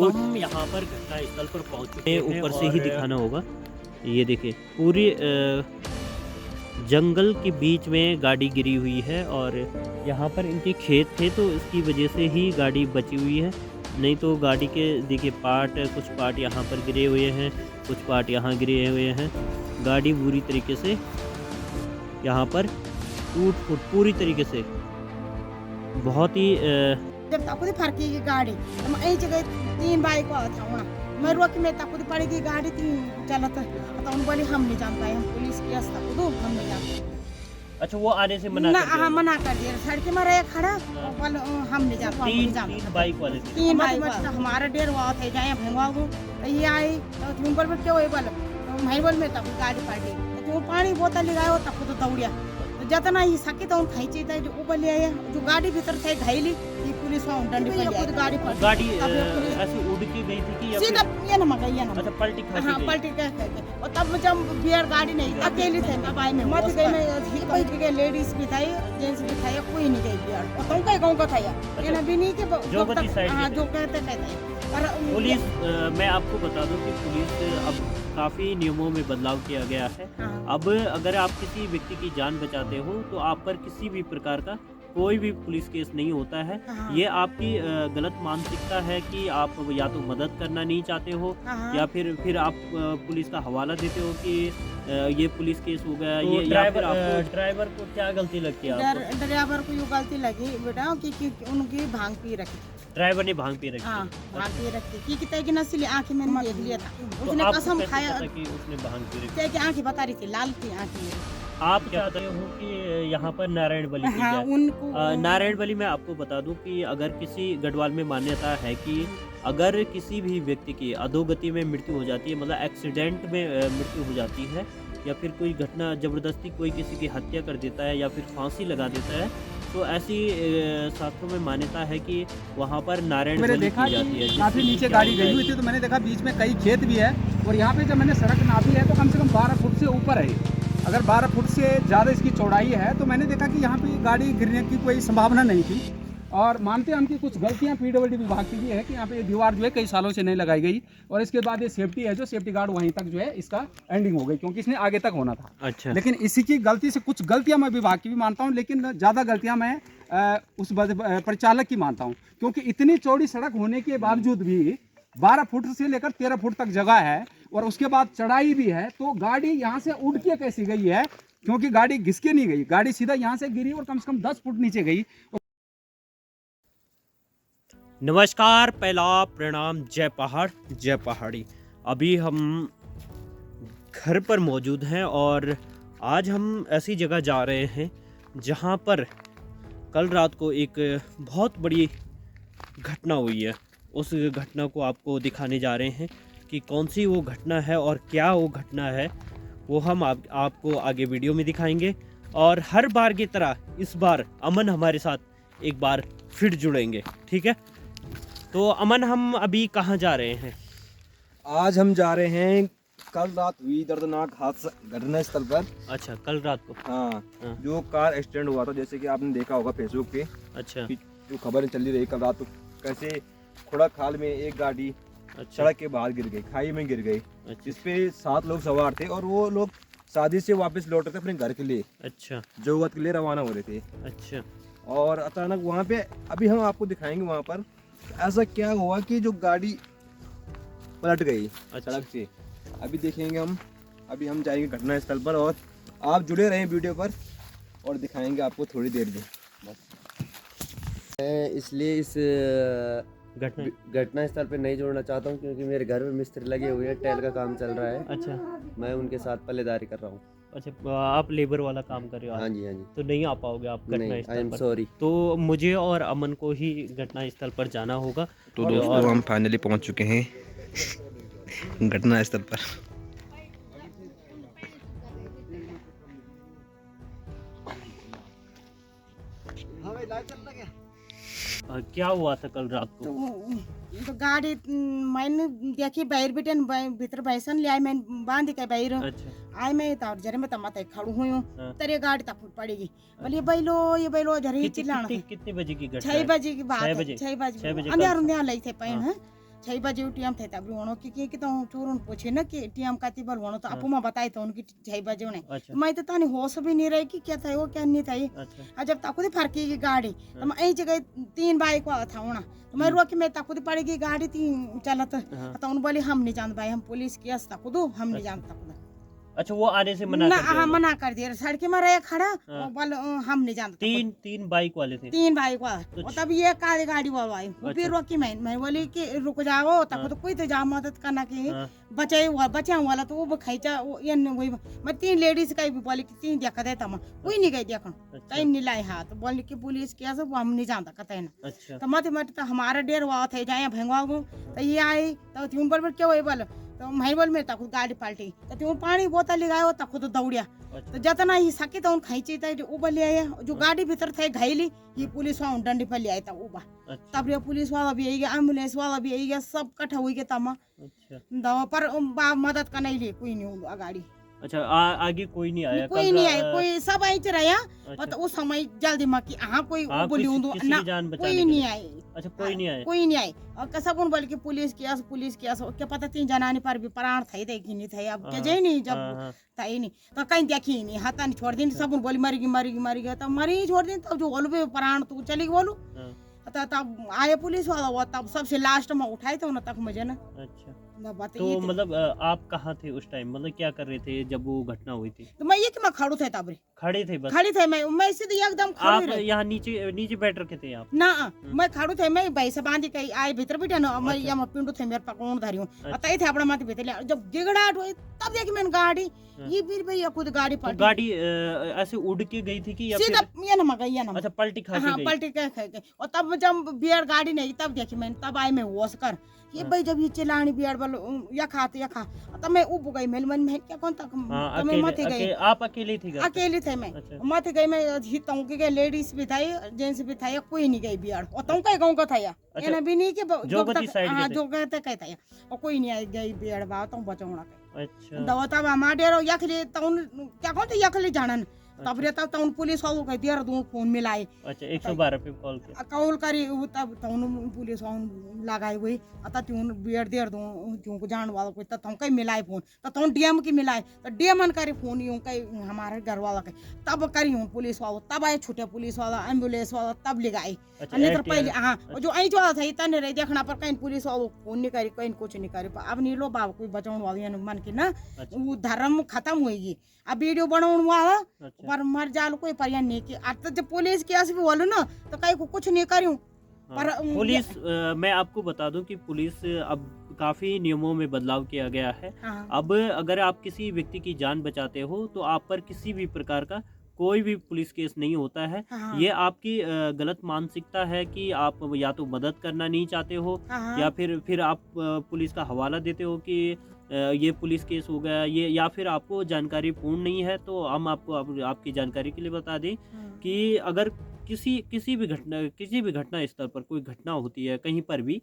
हम यहाँ पर घटना स्थल पर पहुँच चुके हैं। ऊपर से ही दिखाना होगा। ये देखिए पूरी जंगल के बीच में गाड़ी गिरी हुई है और यहाँ पर इनके खेत थे तो इसकी वजह से ही गाड़ी बची हुई है। नहीं तो गाड़ी के देखिए कुछ पार्ट यहाँ पर गिरे हुए हैं, कुछ पार्ट यहाँ गिरे हुए हैं। गाड़ी बुरी तरीके से यहाँ पर टूट फूट पूरी तरीके से बहुत ही जब ताकुदी फरकी की गाड़ी तो मैं जगह 3 बाइक को था वहाँ मैं रोक में ताकुदी पड़ेगी गाड़ी 3 चलत तो उन बोली हम नहीं जान पाए, हम पुलिस की अस्ता को हम नहीं जान। अच्छा वो आने से मना ना कर दिया? हाँ मना कर दिया, सड़क में रहे खड़ा बोल हम नहीं जा पाए। तीन बाइक वाले थे। 3 बाइक तो हमारा डेढ़ हुआ थे जाए भंगवा को तो ये आई तो तुम पर क्यों हुए बोल तो मैं बोल में तब गाड़ी पार्टी तो पानी बोतल लगाओ तब तो दौड़िया जितना ही सके तो खींची था जो ऊपर ले आया जो गाड़ी भीतर थे घायली ये पुलिस वहाँ डंडी पर खुद गाड़ी पर गाड़ी ऐसे उड़ के गई थी कि या सीधा ये ना मगा ये ना अच्छा पलटी खा हाँ के गई? पलटी करके और तब जब बियर गाड़ी नहीं अकेली थे तब आई में मत गई में बैठ के लेडीज भी था जेंट्स भी था कोई नहीं गई बियर और तुम कहीं गाँव का था ये ना भी नहीं के जो बती साइड हाँ जो कहते थे पर पुलिस मैं आपको बता दूं कि पुलिस अब काफ़ी नियमों में बदलाव किया गया है। हाँ। अब अगर आप किसी व्यक्ति की जान बचाते हो तो आप पर किसी भी प्रकार का कोई भी पुलिस केस नहीं होता है। हाँ। ये आपकी गलत मानसिकता है कि आप या तो मदद करना नहीं चाहते हो हाँ। या फिर आप पुलिस का हवाला देते हो कि ये पुलिस केस हो गया। तो ये या फिर आपको ड्राइवर को क्या गलती लगती है आपको? ड्राइवर को ये गलती लगी बेटा कि उनकी भांग पी रखी ड्राइवर ने भांग पी रखी हाँ थी। भांग पी रखी कि कितने की नस्ली आंखें मैंने देख लिया था तो उसने आपको कसम कैसे खाया पता कि उसने भांग पी रखी? कि आंखें बता रही थी लाल थी आंखें आप चाहते हो कि यहाँ पर नारायण बलि की हाँ जाए? उनको नारायण बलि में आपको बता दूं कि अगर किसी गढ़वाल में मान्यता है कि अगर किसी भी व्यक्ति की अधोगति में मृत्यु हो जाती है, मतलब एक्सीडेंट में मृत्यु हो जाती है या फिर कोई घटना जबरदस्ती कोई किसी की हत्या कर देता है या फिर फांसी लगा देता है, तो ऐसी शास्त्रों में मान्यता है कि वहाँ पर नारायण मैंने बलि देखा की जाती है। कि काफी नीचे गाड़ी गई हुई थी तो मैंने देखा बीच में कई खेत भी है और यहाँ पे जब मैंने सड़क नापी है तो कम से कम 12 फुट से ऊपर है। अगर 12 फुट से ज़्यादा इसकी चौड़ाई है तो मैंने देखा कि यहाँ पे गाड़ी गिरने की कोई संभावना नहीं थी। और मानते हैं हम कि कुछ गलतियाँ पीडब्ल्यूडी विभाग की भी है कि यहाँ पे ये दीवार जो है कई सालों से नहीं लगाई गई और इसके बाद ये सेफ्टी है जो सेफ्टी गार्ड वहीं तक जो है इसका एंडिंग हो गई क्योंकि इसने आगे तक होना था। अच्छा। लेकिन इसी की गलती से कुछ गलतियाँ मैं विभाग की भी मानता हूँ लेकिन ज़्यादा गलतियाँ मैं उस परिचालक की मानता हूँ क्योंकि इतनी चौड़ी सड़क होने के बावजूद भी 12 फुट से लेकर 13 फुट तक जगह है और उसके बाद चढ़ाई भी है तो गाड़ी यहाँ से उड़ के कैसी गई है क्योंकि गाड़ी घिसके नहीं गई, गाड़ी सीधा यहाँ से गिरी और कम से कम 10 फुट नीचे गई। नमस्कार, पहला प्रणाम, जय पहाड़ जय पहाड़ी। अभी हम घर पर मौजूद हैं और आज हम ऐसी जगह जा रहे हैं जहां पर कल रात को एक बहुत बड़ी घटना हुई है। उस घटना को आपको दिखाने जा रहे हैं कि कौन सी वो घटना है और क्या वो घटना है, वो हम आपको आगे वीडियो में दिखाएंगे। और हर बार की तरह इस बार अमन हमारे साथ एक बार फिर जुड़ेंगे, ठीक है? तो अमन, हम अभी कहाँ जा रहे हैं? आज हम जा रहे हैं कल रात हुई दर्दनाक हादसा घटना स्थल पर। अच्छा, कल रात को? हाँ, हाँ। जो कार एक्सीडेंट हुआ था जैसे कि आपने देखा होगा फेसबुक पे। अच्छा। कि जो खबरें चली रही कल रात को कैसे खुड़ा खाल में एक गाड़ी अच्छा। सड़क के बाहर गिर गई, खाई में गिर गई। अच्छा। जिस पे 7 लोग सवार थे और वो लोग शादी से वापस लौट रहे थे अपने घर के लिए, अच्छा। जौहत के लिए रवाना हो रहे थे। अच्छा। और अचानक वहाँ पे अभी हम आपको दिखाएंगे वहाँ पर ऐसा क्या हुआ कि जो गाड़ी पलट गई अच्छा। सड़क से। अभी देखेंगे हम, अभी हम जाएंगे घटना स्थल पर और आप जुड़े रहें वीडियो पर और दिखाएंगे आपको थोड़ी देर में। मैं इसलिए इस घटना स्थल पे नहीं जोड़ना चाहता हूँ क्योंकि मेरे घर में मिस्त्री लगे हुए हैं, टेल का काम चल रहा है। अच्छा। मैं उनके साथ पल्लेदारी कर रहा हूँ। अच्छा, आप लेबर वाला काम कर रहे हो? हाँ जी, हाँ जी। तो नहीं आ पाओगे आप घटना नहीं, आई स्थल एम पर? सॉरी। तो मुझे और अमन को ही घटना स्थल पर जाना होगा। तो दोस्तों हम फाइनली पहुंच चुके हैं घटना स्थल पर। क्या हुआ था कल रात को? तो गाड़ी मैंने देखी बाहर बेटन भीतर बैसन ले आई मैं बांध के बाहर अच्छा। आई मैं तो जरे में तमाते खड़ू हुई हूँ हाँ। तेरे गाड़ी तक फुट पड़ेगी बोले ये बैलो जरे चिल्लाना कितने बजे की घटना 6 है? बजे की बात 6 है बजे? 6 6 बजे बजे अंधेर कल? अंधेर लई थे पैन हाँ। है 6 बजे टीएम थे तब वणो कि तो चोरन पूछे ना कि टीएम काती बल वणो तो हाँ। अपू में बताए तो उनकी 6 बजे उन्हें अच्छा मैं तो तानी होश भी नहीं रही कि क्या था वो क्या नहीं था ये अच्छा जब तक खुद फरकी की गाड़ी तो हाँ। मैं यही जगह 3 बाइक को था होना तो मैं रोकी मैं तक खुद पड़ेगी गाड़ी तीन चलत हाँ। तो उन बोली हम नहीं जानते भाई हम पुलिस केस तक खुद हम नहीं अच्छा। जानते खुद अच्छा वो आने से मना ना कर दिया हाँ उन्होंने? मना कर दिया सड़क में रहे खड़ा हाँ। वो बोल हम नहीं जानते तीन बाइक वाले थे 3 बाइक वाला तो और तब ये काली गाड़ी वाला आई वो फिर अच्छा। रोकी मैं बोली कि रुक जाओ तब हाँ। तो कोई तो जा मदद करना कि हाँ, बचा वाला तो वो खींचा वो ये वही मैं 3 लेडीज का भी बोली कि 3 देखा देता मैं कोई नहीं गई देखो अच्छा कहीं नहीं लाए हाथ बोली कि पुलिस क्या सब हम नहीं जानता कतई ना अच्छा तो मत तो हमारा डेर हुआ थे जाए भंगवा गो तो ये आई तो तुम बोल क्या वही बोल तो मैं बोल में तक गाड़ी पलटी तो तुम पानी बोतल लगाओ तक खुद दौड़िया अच्छा तो जतना ही सके तो खींची था जो ऊपर ले आया जो गाड़ी भीतर थे घायली ये पुलिस वाला डंडी पर ले आया था ऊपर अच्छा तब ये पुलिस वाला भी आई गया एम्बुलेंस वाला भी आई गया सब इकट्ठा हुई गया तमा अच्छा दवा पर मदद का नहीं लिए कोई नहीं हुआ गाड़ी अच्छा आगे कोई नहीं आया कोई कल नहीं आया कोई सब आई रहा अच्छा पर उस समय जल्दी में कि हाँ कोई हाँ, बोली किसी ना की जान बचाने कोई के नहीं लिए। आए अच्छा कोई नहीं आया कोई नहीं आए और कसब बोल के पुलिस किया क्या पता 3 जनानी पर भी प्राण थे दे कि नहीं थे अब क्या हाँ, जाए नहीं जब हाँ, हाँ, था ही नहीं तो कहीं देखी ही नहीं हाथा नहीं छोड़ दी सब बोली मरी गई तब मरी छोड़ दी तब जो बोलू प्राण तू चली बोलू हाँ, तब आए पुलिस वाला हुआ तब सबसे लास्ट में उठाए थे ना तक मुझे ना अच्छा बात तो ये थी। मतलब आप कहाँ थे उस टाइम मतलब क्या कर रहे थे जब वो घटना हुई थी तो मैं ये कि मैं खड़ू थे तब रे खड़े थे बस खड़ी थे मैं सीधे एकदम खड़ी आप रही यहाँ नीचे नीचे बैठ रखे थे आप ना मैं खड़ू थे मैं भाई से बांधी कहीं आए भीतर बैठे ना मैं अच्छा। या मैं पिंडू थे मेरे पकड़ धरी हूँ अच्छा। तई थे अपना माथे भीतर ले जब गिगड़ाहट हुई तब देखी मैंने गाड़ी हाँ। ये फिर भैया खुद गाड़ी तो पलटी गाड़ी ऐसे उड़ के गई थी कि या सीधा फिर ये ना गई ये ना अच्छा पलटी खा हाँ के गई पलटी के गई और तब जब बियर गाड़ी नहीं तब देखी मैंने तब आई मैं होश कर ये हाँ। भाई जब ये चिल्लानी बियर बोलो या खा तब मैं उब गई मेल मन में क्या कौन तक हाँ तो मैं मत गई आप अकेले थी घर पे? अकेली थे मैं अच्छा मत गई मैं हितों के लेडीज भी था जेंट्स भी था कोई नहीं गई बियर और तुम कहीं गाँव का था या अच्छा, एना भी नहीं कि जोगती साइड के हाँ थे। जो कहते कहता है और कोई नहीं आई गई बियर बा तुम बचाऊंगा अच्छा दवा तब हमारे डेरो यखली तउन क्या कौन थे यखली जानन तब रे तब तउन पुलिस वालों के दियर दो फोन मिलाए अच्छा 112 पे कॉल किया कॉल करी तब तउन पुलिस वालों लगाई हुई अता त्यून बियर देर दो त्यून को जान वाला कोई तब कहीं मिलाए फोन तब तउन डीएम की मिलाए तो डीएम ने करी फोन यूं कहीं हमारे घर वाला के तब करी हूँ पुलिस वालों तब आए छूटे पुलिस वाला एम्बुलेंस वाला तब ले गए अच्छा नहीं तो ATM पहले हाँ और जो आई वाला था इतने रही देखना पर कहीं पुलिस वालों फोन नहीं करी कहीं कुछ नहीं करी अब नहीं लो बाबा कोई बचाने वाली मन की ना अच्छा वो धर्म खत्म होगी अब वीडियो बनाने वाला अच्छा पर मर जाल कोई परियान नहीं की अब तो जब पुलिस केस भी बोलो ना तो कहीं को कुछ नहीं करूँ हाँ, पर पुलिस मैं आपको बता दूं कि पुलिस अब काफी नियमों में बदलाव किया गया है हाँ अब अगर आप किसी व्यक्ति की जान बचाते हो तो आप पर किसी भी प्रकार का कोई भी पुलिस केस नहीं होता है हाँ ये आपकी गलत मानसिकता है कि आप या तो मदद करना नहीं चाहते हो हाँ या फिर आप पुलिस का हवाला देते हो कि ये पुलिस केस हो गया ये या फिर आपको जानकारी पूर्ण नहीं है तो हम आपको आपकी जानकारी के लिए बता दें कि अगर किसी भी घटना स्थल पर कोई घटना होती है कहीं पर भी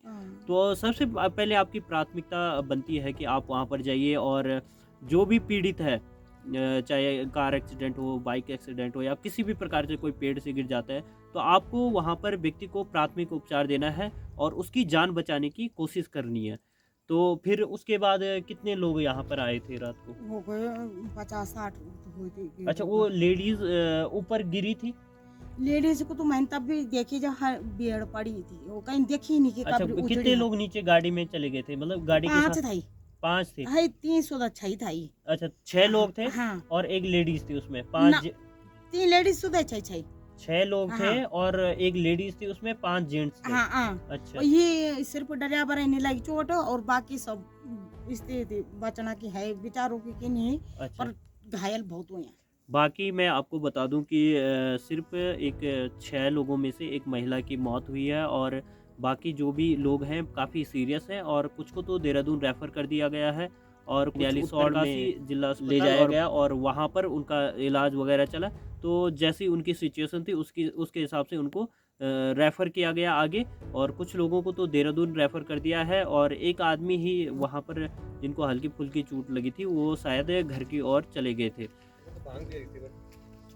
तो सबसे पहले आपकी प्राथमिकता बनती है कि आप वहां पर जाइए और जो भी पीड़ित है चाहे कार एक्सीडेंट हो बाइक एक्सीडेंट हो या किसी भी प्रकार से कोई पेड़ से गिर जाता है तो आपको वहां पर व्यक्ति को प्राथमिक उपचार देना है और उसकी जान बचाने की कोशिश करनी है। तो फिर उसके बाद कितने लोग यहाँ पर आए थे रात को? हो गए 50-60 हुई थी। अच्छा वो लेडीज ऊपर गिरी थी? लेडीज को तो मैंने तब भी देखी जब बेड़ पड़ी थी वो कहीं देखी नहीं कि अच्छा कब उजड़ी कितने है। लोग नीचे गाड़ी में चले गए थे मतलब गाड़ी के 5 साथ? थी 5 थे। है 300 अच्छा ही था ही अच्छा 6 लोग थे हाँ और एक लेडीज थी उसमें ना। 5 3 लेडीज सुधा अच्छा 6 लोग थे हाँ। और एक लेडीज थी उसमें 5 जेंट्स थे। हाँ हाँ अच्छा और ये सिर्फ ड्राइवर नहीं लगी चोट और बाकी सब स्थिति बचना की है बेचारों की नहीं अच्छा पर घायल बहुत हुए हैं। बाकी मैं आपको बता दूं कि सिर्फ एक 6 लोगों में से एक महिला की मौत हुई है और बाकी जो भी लोग हैं काफ़ी सीरियस हैं और कुछ को तो देहरादून रेफर कर दिया गया है और उत्तरकाशी जिला ले जाया गया और वहाँ पर उनका इलाज वगैरह चला। तो जैसी उनकी सिचुएशन थी उसके हिसाब से उनको रेफ़र किया गया आगे और कुछ लोगों को तो देहरादून रेफ़र कर दिया है और एक आदमी ही वहाँ पर जिनको हल्की फुल्की चोट लगी थी वो शायद घर की ओर चले गए थे।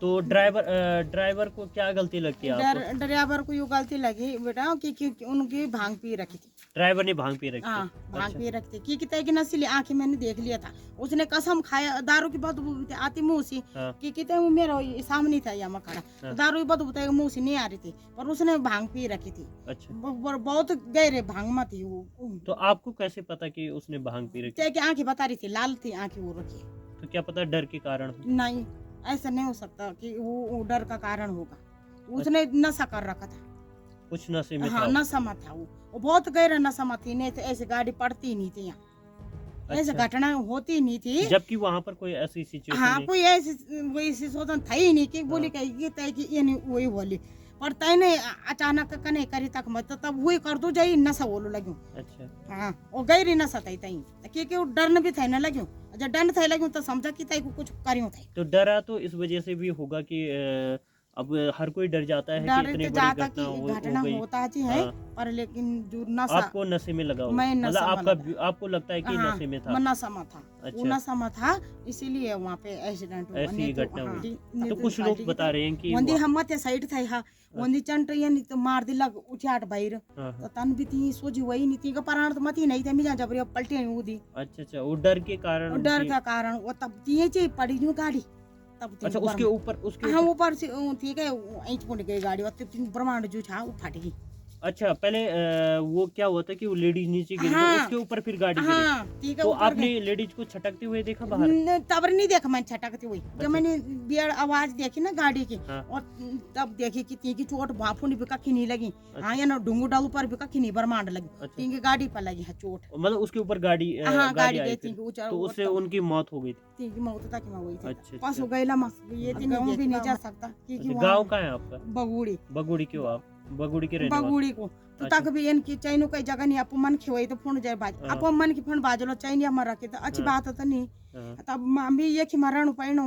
तो ड्राइवर को क्या गलती लगती है आपको? ड्राइवर को ये गलती लगी बेटा कि उनकी भांग पी रखी थी। ड्राइवर ने भांग पी रखी हाँ थी? भांग अच्छा। पी रखी थी कि नशीली आंखें मैंने देख लिया था। उसने कसम खाया, दारू की बदबू आती मुंह से हाँ। कि कितने वो मेरा सामने था यहाँ खड़ा, हाँ। दारू की बदबू तो मुंह से नहीं आ रही थी, पर उसने भांग पी रखी थी। अच्छा, बहुत गहरे भांग में थी वो। तो आपको कैसे पता कि उसने भांग पी रखी? क्या कि आंखें बता रही थी, लाल थी आंखें वो रखी। तो क्या पता डर के कारण हो? नहीं, ऐसा नहीं हो सकता कि वो डर का कारण होगा। उसने नशा कर रखा था। कुछ नशे में हाँ था? नशा में था वो बहुत गहरा नशा में थी, नहीं तो ऐसे गाड़ी पड़ती नहीं थी यहाँ, ऐसे अच्छा। घटना होती नहीं थी। जबकि वहाँ पर कोई ऐसी सिचुएशन हाँ नहीं? कोई ऐसी वही सिचुएशन था ही नहीं कि बोली कही तय कि ये नहीं वही बोली, पर तय ने अचानक कने करी तक मत तब वही कर दो जाई नशा बोलो लग्यो। अच्छा। हाँ वो गहरी नशा तई तई कि वो डरन भी थे न लग्यो, जब डर थे लग्यो तो समझा कि तय को कुछ करियो थे। तो डरा तो इस वजह से भी होगा कि अब हर कोई डर जाता है कि डर इतनी तो बड़ी जाता घटना कि घटना हो गई। होता ही है, हाँ। पर लेकिन जो नशा आपको नशे में लगा हो, मैं मतलब नशा में लगा। आपको लगता है कि हाँ, नशे में था? मैं नशा में था। वो अच्छा। नशा में था इसीलिए वहाँ पे एक्सीडेंट हुआ। ऐसी नहीं तो घटना हाँ, हुई। नहीं तो कुछ लोग बता रहे हैं कि वंदी वहाँ- हम थे साइड था हा वंदी चंट ये नहीं तो मार दिला उठाट बाहर हाँ, तो हाँ। तन भी थी सोची वही नहीं थी का प्राण तो मती नहीं थे मिजा जबरी पलटी वो दी अच्छा अच्छा, वो डर के कारण डर उनकी- का कारण वो तब दिए ची पड़ी न्यू गाड़ी तब थी अच्छा, उसके ऊपर हाँ ऊपर से ठीक है इंच पुंड गई गाड़ी और तब ब्रह्मांड जो था वो फट गई। अच्छा, पहले वो क्या हुआ था कि वो लेडीज नीचे गिरी, हाँ। उसके ऊपर फिर गाड़ी गिरी। हाँ ठीक है तो ऊपर आपने गई। लेडीज को छटकते हुए देखा बाहर? तब नहीं देखा मैंने छटकती हुई, जब मैंने बियर आवाज देखी ना गाड़ी की हाँ। और तब देखी कि ती की चोट भाफुंड भी कखी नहीं लगी। हाँ या ना डूंगू डालू पर भी कखी नहीं ब्रह्मांड लगी, अच्छा। ती की गाड़ी पर लगी है चोट। मतलब उसके ऊपर गाड़ी हाँ गाड़ी आई गई फिर। थी ऊंचा तो उससे उनकी मौत हो गई थी। ती की मौत तक में हुई थी। अच्छा, पास अच्छा। हो गई लमा ये तीन गांव भी नहीं जा सकता क्योंकि अच्छा, वहाँ गाँव कहाँ है आपका? बगुड़ी बगुड़ी क्यों आप बगुड़ी के रहने वाले? बगुड़ी को तो अच्छा। तक भी इनकी चैनो कई जगह नहीं आप मन खिवाई तो फोन जाए बाज हाँ। आप मन की फोन बाजलो चैन हमारा रखे तो अच्छी हाँ। बात तो नहीं। हाँ। तब मैं ये कि मरण पैणो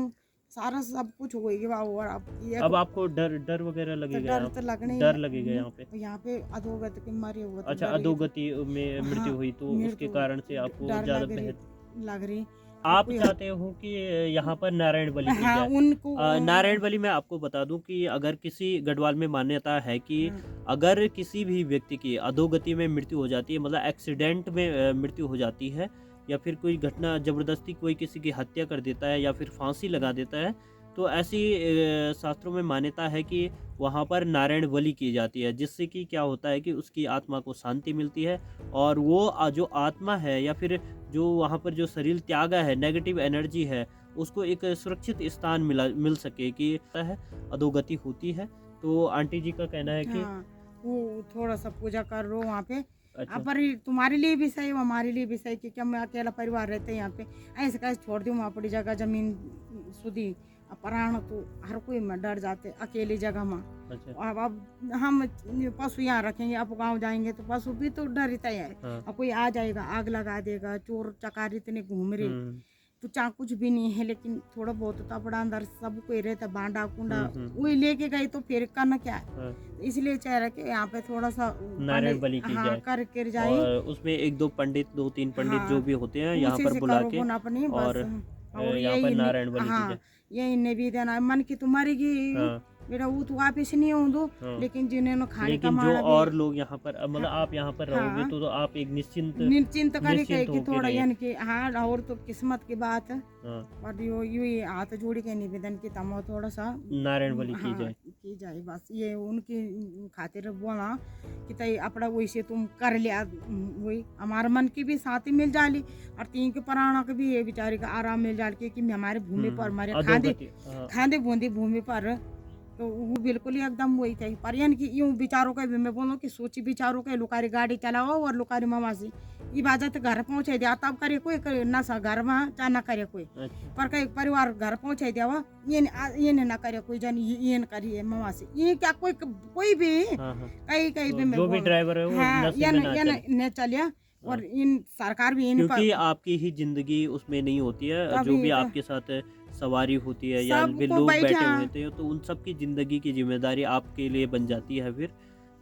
सारा सब कुछ हो गई बाबू और अब ये अब आपको डर वगैरह तो लगेगा? डर यहाँ तो पे? लगने ही डर है। लगेगा यहाँ पे? यहाँ पे अधोगति के मरे हुए तो अच्छा, डर ही अधोगति में हाँ, मृत्यु हुई तो मृत्यु उसके कारण से आपको डर ज्यादा लग रही बेहतर। लग रही आप कोई- चाहते हो कि यहाँ पर नारायण बलि की हाँ जाए? उनको नारायण बलि में आपको बता दूं कि अगर किसी गढ़वाल में मान्यता है कि हाँ। अगर किसी भी व्यक्ति की अधोगति में मृत्यु हो जाती है, मतलब एक्सीडेंट में मृत्यु हो जाती है, या फिर कोई घटना जबरदस्ती कोई किसी की हत्या कर देता है या फिर फांसी लगा देता है, तो ऐसी शास्त्रों में मान्यता है कि वहाँ पर नारायण बलि की जाती है, जिससे कि क्या होता है कि उसकी आत्मा को शांति मिलती है और वो जो आत्मा है या फिर जो वहाँ पर जो शरीर त्यागा है, नेगेटिव एनर्जी है, उसको एक सुरक्षित स्थान मिल सके कि है अधोगति होती है। तो आंटी जी का कहना है कि हाँ, वो थोड़ा सा पूजा कर रो वहाँ पे। अच्छा, अब पर तुम्हारे लिए भी सही हमारे लिए भी सही कि हम अकेला परिवार रहते हैं यहाँ पे ऐसे कैसे छोड़ दूँ वहाँ पड़ी जगह जमीन सुधी अब प्राण तो हर कोई में डर जाते अकेली जगह में। अच्छा, अब हम पशु यहाँ रखेंगे अब गांव जाएंगे तो पशु भी तो डरता है। हाँ। अब कोई आ जाएगा आग लगा देगा, चोर चकारी इतने घूम रहे हम्म, तो चाह कुछ भी नहीं है, लेकिन थोड़ा बहुत तो अपना अंदर सब कोई रहता बांडा कुंडा हम्म। वही लेके गई तो फिर करना क्या है। हाँ। इसलिए चाह रहा कि यहाँ पे थोड़ा सा नारायण बलि की हाँ, जाए। कर जाए और उसमें एक दो पंडित, दो तीन पंडित हाँ, जो भी होते हैं यहाँ उसी पर से बुला करो के गुण अपनी बस। और और यहाँ पर नारायण बलि की हाँ जाए। यही निवेदन है मन की तुम्हारी की हाँ, बेटा वो तो वापिस नहीं हो हाँ। लेकिन जिन्होंने खाने का लेकिन जो माना और लोग यहाँ पर मतलब हाँ, आप यहाँ पर रहोगे हाँ। तो आप एक निश्चिंत निश्चिंत करे निश्चिंत कि होके थोड़ा रहिए। यानी कि हाँ और तो किस्मत की बात है हाँ, और यो ही हाथ जोड़ के निवेदन की तमो थोड़ा सा नारायण बलि की हाँ, जाए। की जाए बस ये उनकी खातिर बोला कि तई अपना वैसे तुम कर लिया वही हमारे मन की भी शांति मिल जाली और तीन के प्राणों के भी ये बेचारे का आराम मिल जाए कि हमारे भूमि पर हमारे अधोगति, हाँ। खांदे बूंदी भूमि पर तो वो बिल्कुल ही एकदम वही था पर यानी कि यूं विचारों का भी मैं बोलूँ कि सोची विचारों का लुकारी गाड़ी चलाओ और लुकारी मवासी इबादत घर पहुँचे दिया तब करे कोई नशा घर में चाहे ना करे कोई अच्छा, पर कई परिवार घर पहुँचे दिया ये ना करे कोई जन ये न करिए मवासी ये क्या कोई भी हाँ, हाँ। कई कई तो भी मैं जो भी बोलूं। ड्राइवर है वो हाँ नशे में ना चले। न चलिया और इन सरकार भी इन क्योंकि पर आपकी ही जिंदगी उसमें नहीं होती है, जो तभी भी तो। आपके साथ सवारी होती है या भी सबको लोग बैठे बैठा। हुए होते हैं तो उन सब की जिंदगी की जिम्मेदारी आपके लिए बन जाती है फिर।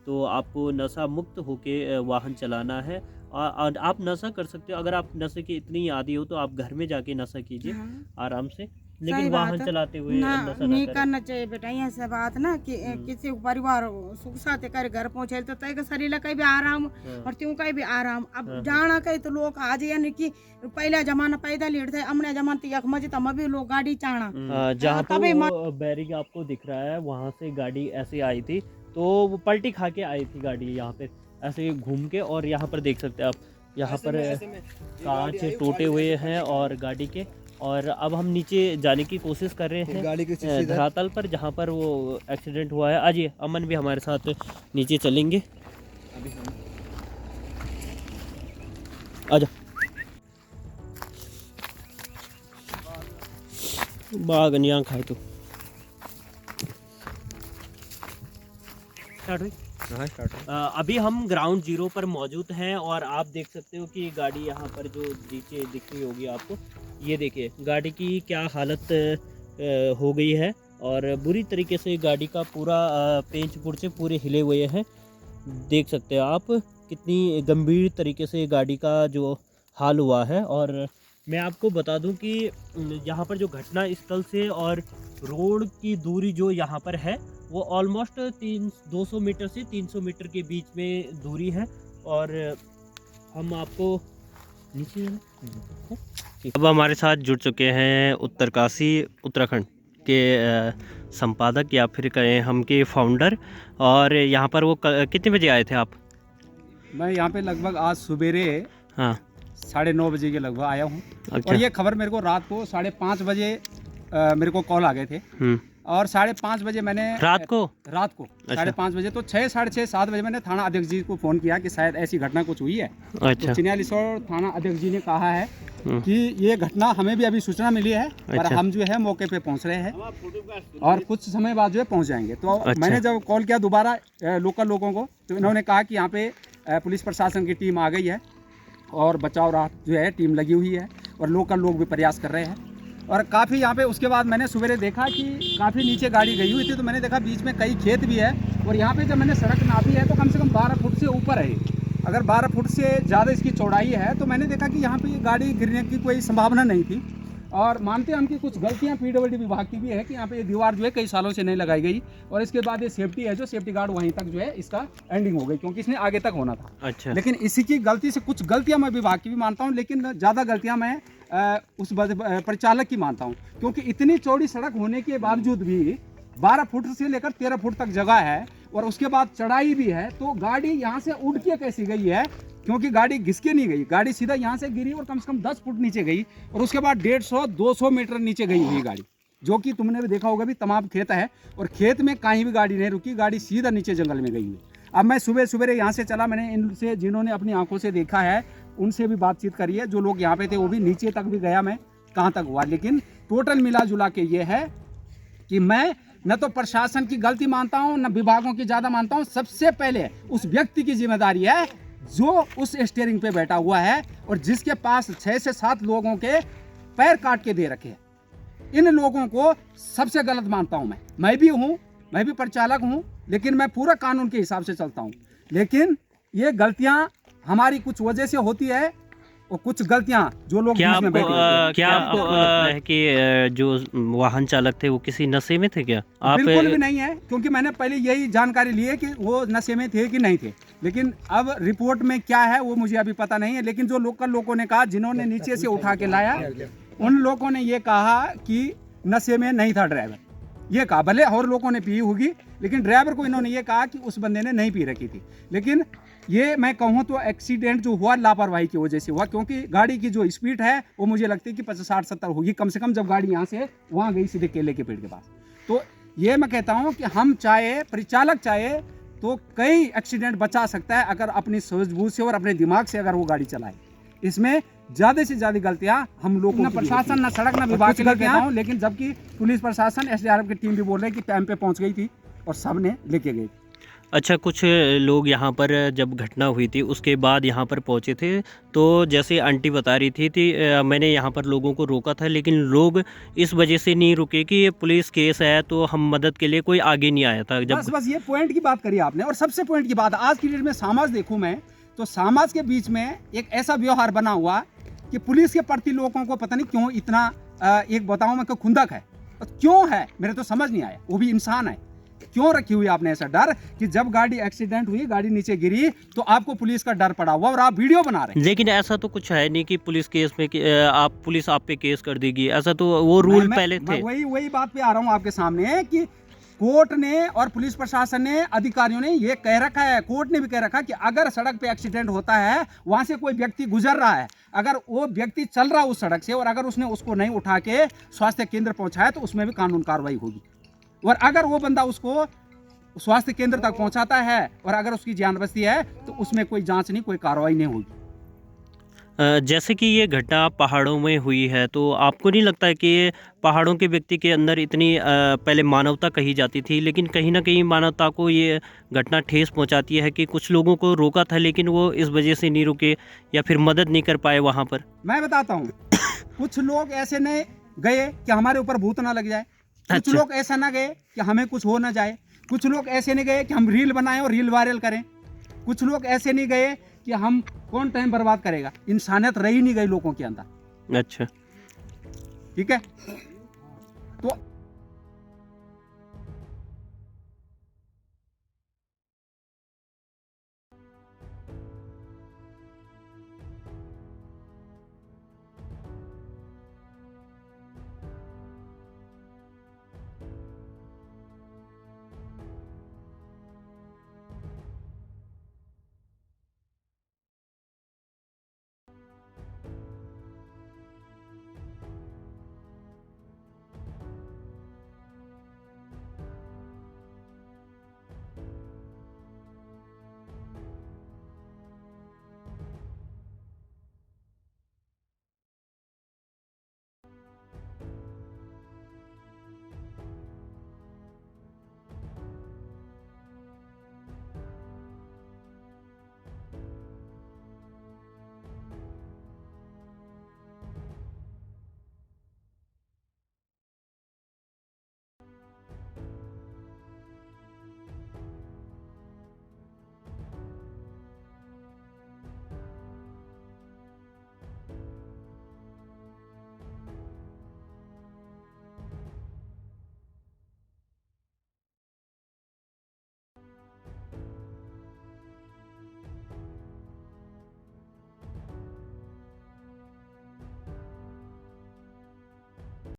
तो आपको नशा मुक्त होके वाहन चलाना है और आप नशा कर सकते हो। अगर आप नशे की इतनी आदी हो तो आप घर में जाके नशा कीजिए हाँ, आराम से लेकिन सही वाहन बात है। चलाते हुए ना नशा नहीं करें। करना चाहिए बेटा, यहाँ से बात ना कि किसी को परिवार सुख साथ करे घर पहुंचे तो तय के शरीर का भी आराम और त्यों का भी आराम। अब जाना कहीं तो लोग आज यानी कि पहला जमाना पैदल हिड़ थे, अमने जमाना तो यख मजी तब भी लोग गाड़ी चाणा। जहाँ पर तभी वो बैरिंग आपको दिख रहा है वहाँ से गाड़ी ऐसे आई थी, तो वो पलटी खा के आई थी गाड़ी यहाँ पे ऐसे घूम के। और यहाँ पर देख सकते हैं आप, यहाँ पर कांच टूटे हुए हैं और गाड़ी के। और अब हम नीचे जाने की कोशिश कर रहे हैं गाड़ी के शीशे इधर। धरातल पर जहाँ पर वो एक्सीडेंट हुआ है। आज अमन भी हमारे साथ नीचे चलेंगे। अभी हम आजा बागन यहाँ खाए तो स्टार्ट हुई। हाँ स्टार्ट है। अभी हम ग्राउंड जीरो पर मौजूद हैं और आप देख सकते हो कि गाड़ी यहाँ पर जो नीचे दिख रही होगी आपको, ये देखिए गाड़ी की क्या हालत हो गई है। और बुरी तरीके से गाड़ी का पूरा पेंच पुर्चे पूरे हिले हुए हैं। देख सकते हो आप कितनी गंभीर तरीके से गाड़ी का जो हाल हुआ है। और मैं आपको बता दूं कि यहाँ पर जो घटना स्थल से और रोड की दूरी जो यहाँ पर है वो ऑलमोस्ट 200 मीटर से 300 मीटर के बीच में दूरी है। और हम आपको नीचे अब हमारे साथ जुड़ चुके हैं उत्तरकाशी उत्तराखंड के संपादक या फिर कहें हम के फाउंडर। और यहाँ पर वो कितने बजे आए थे आप? मैं यहाँ पे लगभग आज सवेरे हाँ 9:30 बजे के लगभग आया हूँ। अच्छा। और ये खबर मेरे को रात को 5:30 बजे मेरे को कॉल आ गए थे। और 5:30 बजे मैंने रात को रात को 5:30 बजे तो 6, 6:30, 7 बजे मैंने थाना अध्यक्ष जी को फ़ोन किया कि शायद ऐसी घटना कुछ हुई है। अच्छा। तो चिन्यालीसौर थाना अध्यक्ष जी ने कहा है कि ये घटना हमें भी अभी सूचना मिली है और अच्छा। हम जो है मौके पे पहुंच रहे हैं और कुछ समय बाद जो है पहुंच जाएंगे। तो अच्छा। मैंने जब कॉल किया दोबारा लोकल लोगों को, तो इन्होंने कहा कि यहाँ पे पुलिस प्रशासन की टीम आ गई है और बचाव राहत जो है टीम लगी हुई है और लोकल लोग भी प्रयास कर रहे हैं। और काफ़ी यहाँ पे उसके बाद मैंने सवेरे देखा कि काफ़ी नीचे गाड़ी गई हुई थी, तो मैंने देखा बीच में कई खेत भी है। और यहाँ पे जब मैंने सड़क नापी है तो कम से कम 12 फुट से ऊपर है। अगर 12 फुट से ज़्यादा इसकी चौड़ाई है तो मैंने देखा कि यहाँ पे गाड़ी गिरने की कोई संभावना नहीं थी। और मानते हैं हम कि कुछ गलतियाँ PWD विभाग की भी है कि यहाँ पे ये दीवार जो है कई सालों से नहीं लगाई गई। और इसके बाद ये सेफ्टी है, जो सेफ्टी गार्ड वहीं तक जो है इसका एंडिंग हो गई, क्योंकि इसने आगे तक होना था। अच्छा। लेकिन इसी की गलती से कुछ गलतियां मैं विभाग की भी मानता हूं, लेकिन ज़्यादा गलतियां मैं उस परिचालक की मानता हूं, क्योंकि इतनी चौड़ी सड़क होने के बावजूद भी 12 फुट से लेकर 13 फुट तक जगह है और उसके बाद चढ़ाई भी है। तो गाड़ी यहाँ से उड़ के कैसी गई है, क्योंकि गाड़ी घिसके नहीं गई, गाड़ी सीधा यहाँ से गिरी और कम से कम 10 फुट नीचे गई और उसके बाद 150-200 मीटर नीचे गई हुई गाड़ी, जो कि तुमने भी देखा होगा भी तमाम खेत है और खेत में कहीं भी गाड़ी नहीं रुकी, गाड़ी सीधा नीचे जंगल में गई हुई। अब मैं सुबह सवेरे यहाँ से चला, मैंने इनसे जिन्होंने अपनी आंखों से देखा है उनसे भी बातचीत करी है, जो लोग यहाँ पे थे वो भी नीचे तक भी गया मैं कहाँ तक हुआ। लेकिन टोटल मिला जुला के ये है कि मैं न तो प्रशासन की गलती मानता हूँ न विभागों की ज़्यादा मानता हूँ। सबसे पहले उस व्यक्ति की जिम्मेदारी है जो उस स्टीयरिंग पे बैठा हुआ है और जिसके पास 6 से 7 लोगों के पैर काट के दे रखे हैं। इन लोगों को सबसे गलत मानता हूँ मैं भी हूँ, मैं भी परिचालक हूँ, लेकिन मैं पूरा कानून के हिसाब से चलता हूँ। लेकिन ये गलतियाँ हमारी कुछ वजह से होती है और कुछ गलतियाँ जो लोग क्या बीच में बैठे होते हैं। क्या आपको लगता है कि जो वाहन चालक थे वो किसी नशे में थे क्या? आप बिल्कुल भी नहीं है, क्योंकि मैंने पहले यही जानकारी ली है कि वो नशे में थे कि नहीं थे। लेकिन अब रिपोर्ट में क्या है वो मुझे अभी पता नहीं है। लेकिन जो लोकल लोगों ने कहा, जिन्होंने नीचे से उठा के लाया, उन लोगों ने ये कहा कि नशे में नहीं था ड्राइवर, ये कहा। भले और लोगों ने पी होगी, लेकिन ड्राइवर को इन्होंने ये कहा कि उस बंदे ने नहीं पी रखी थी। लेकिन ये मैं कहूँ तो एक्सीडेंट जो हुआ लापरवाही की वजह से हुआ, क्योंकि गाड़ी की जो स्पीड है वो मुझे लगती है कि 50-60-70 होगी कम से कम, जब गाड़ी यहाँ से वहाँ गई सीधे केले के पेड़ के पास। तो ये मैं कहता हूँ कि हम चाहे, परिचालक चाहे तो कई एक्सीडेंट बचा सकता है अगर अपनी सूझबूझ से और अपने दिमाग से अगर वो गाड़ी चलाए। इसमें ज़्यादा से ज़्यादा गलतियाँ हम लोग, ना प्रशासन, ना सड़क, ना विभाग की गलतियाँ, लेकिन जबकि पुलिस प्रशासन, SDRF की टीम भी बोल रहे हैं कि टाइम पे पहुँच गई थी और सब ने लेके गई। अच्छा, कुछ लोग यहाँ पर जब घटना हुई थी उसके बाद यहाँ पर पहुँचे थे, तो जैसे आंटी बता रही थी मैंने यहाँ पर लोगों को रोका था, लेकिन लोग इस वजह से नहीं रुके कि ये पुलिस केस है तो हम मदद के लिए कोई आगे नहीं आया था। जब बस ये पॉइंट की बात करी आपने। और सबसे पॉइंट की बात, आज की डेट में समाज देखूँ मैं तो समाज के बीच में एक ऐसा व्यवहार बना हुआ कि पुलिस के प्रति लोगों को पता नहीं क्यों इतना एक बताऊं मैं कि खुंदक है, और क्यों है मेरे तो समझ नहीं आया। वो भी इंसान है, क्यों रखी हुई आपने ऐसा डर कि जब गाड़ी एक्सीडेंट हुई, गाड़ी नीचे गिरी, तो आपको पुलिस का डर पड़ा हुआ और आप वीडियो बना रहे हैं। लेकिन ऐसा तो कुछ है नहीं कि पुलिस केस में कि आप पुलिस आप पे केस कर देगी, ऐसा तो वो रूल पहले थे। मैं वही बात पे आ रहा हूँ आपके सामने कि कोर्ट ने और पुलिस प्रशासन ने, अधिकारियों ने ये कह रखा है, कोर्ट ने भी कह रखा कि अगर सड़क पे एक्सीडेंट होता है, वहां से कोई व्यक्ति गुजर रहा है, अगर वो व्यक्ति चल रहा है उस सड़क से और अगर उसने उसको नहीं उठा के स्वास्थ्य केंद्र पहुंचाया तो उसमें भी कानून कार्रवाई होगी। और अगर वो बंदा उसको स्वास्थ्य केंद्र तक पहुंचाता है और अगर उसकी जान बचती है तो उसमें कोई जांच नहीं, कोई कार्रवाई नहीं होगी। जैसे कि ये घटना पहाड़ों में हुई है, तो आपको नहीं लगता है कि ये पहाड़ों के व्यक्ति के अंदर इतनी पहले मानवता कही जाती थी, लेकिन कहीं ना कहीं मानवता को ये घटना ठेस पहुंचाती है कि कुछ लोगों को रोका था लेकिन वो इस वजह से नहीं रुके या फिर मदद नहीं कर पाए वहाँ पर? मैं बताता हूँ, कुछ लोग ऐसे नहीं गए कि हमारे ऊपर भूत ना लग जाए, कुछ अच्छा। लोग ऐसा ना गए कि हमें कुछ हो ना जाए, कुछ लोग ऐसे नहीं गए कि हम रील बनाएं और रील वायरल करें, कुछ लोग ऐसे नहीं गए कि हम कौन टाइम बर्बाद करेगा। इंसानियत रही नहीं गई लोगों के अंदर। अच्छा। ठीक है, तो